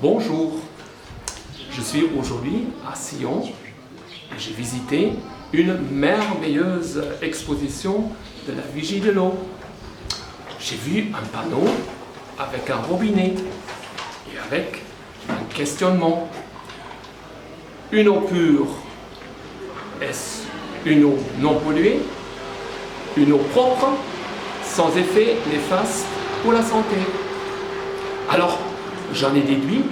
Bonjour, je suis aujourd'hui à Sion et j'ai visité une merveilleuse exposition de la Vigie de l'eau. J'ai vu un panneau avec un robinet et avec un questionnement. Une eau pure, est-ce une eau non polluée? Une eau propre, sans effet néfaste pour la santé? Alors, j'en ai déduit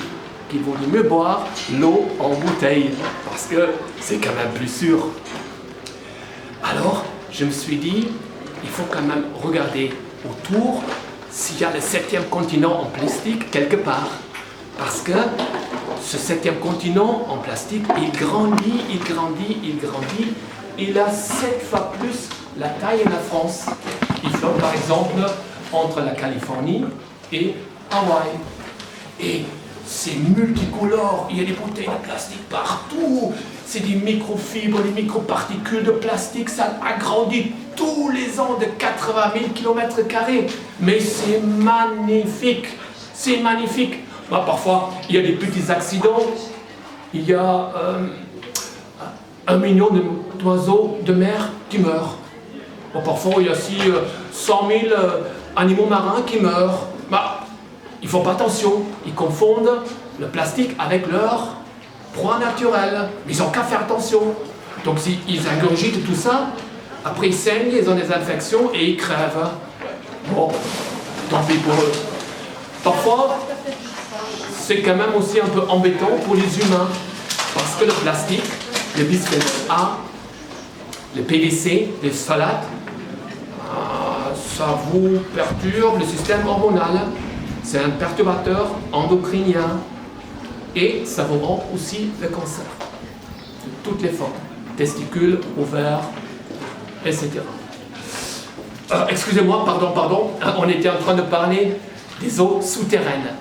qu'il vaut mieux boire l'eau en bouteille, parce que c'est quand même plus sûr. Alors, je me suis dit, il faut quand même regarder autour s'il y a le 7e continent en plastique quelque part. Parce que ce 7e continent en plastique, il grandit, il grandit, il grandit. Il a 7 fois plus la taille de la France. Il flotte par exemple entre la Californie et Hawaï. Et c'est multicolore, il y a des bouteilles de plastique partout. C'est des microfibres, des microparticules de plastique, ça agrandit tous les ans de 80 000 km². Mais c'est magnifique, c'est magnifique. Bah, parfois, il y a des petits accidents. Il y a 1 million d'oiseaux de mer qui meurent. Bon, parfois, il y a aussi 100 000 animaux marins qui meurent. Bah, ils ne font pas attention. Ils confondent le plastique avec leur proie naturelle. Ils n'ont qu'à faire attention. Donc, s'ils ingurgitent tout ça, après ils saignent, ils ont des infections et ils crèvent. Bon, tant pis pour eux. Parfois, c'est quand même aussi un peu embêtant pour les humains. Parce que le plastique, le bisphénol A, le PVC, les phtalates, ça vous perturbe le système hormonal. C'est un perturbateur endocrinien. Et ça vous rend aussi le cancer. De toutes les formes. Testicules, ovaires, etc. Excusez-moi, pardon. On était en train de parler des eaux souterraines.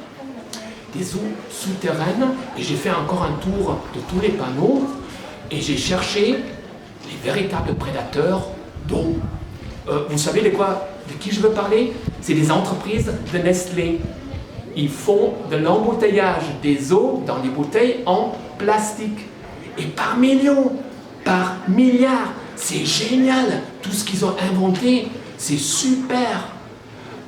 Des eaux souterraines. Et j'ai fait encore un tour de tous les panneaux. Et j'ai cherché les véritables prédateurs d'eau. Vous savez de qui je veux parler? C'est des entreprises de Nestlé. Ils font de l'embouteillage des eaux dans des bouteilles en plastique. Et par millions, par milliards. C'est génial. Tout ce qu'ils ont inventé, c'est super.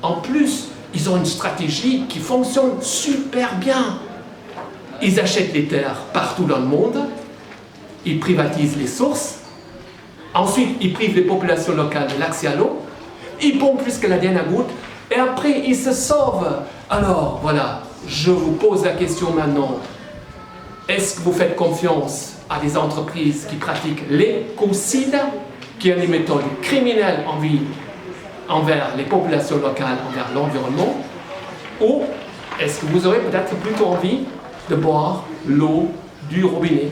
En plus, ils ont une stratégie qui fonctionne super bien. Ils achètent les terres partout dans le monde. Ils privatisent les sources. Ensuite, ils privent les populations locales de l'accès à l'eau. Ils pompent jusqu'à la dernière goutte. Et après, ils se sauvent. Alors, voilà, je vous pose la question maintenant. Est-ce que vous faites confiance à des entreprises qui pratiquent l'écocide, qui ont des méthodes criminelles envers les populations locales, envers l'environnement? Ou est-ce que vous aurez peut-être plutôt envie de boire l'eau du robinet?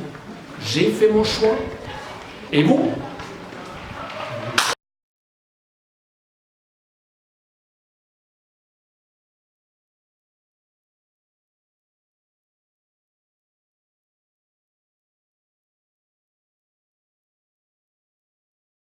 J'ai fait mon choix. Et vous?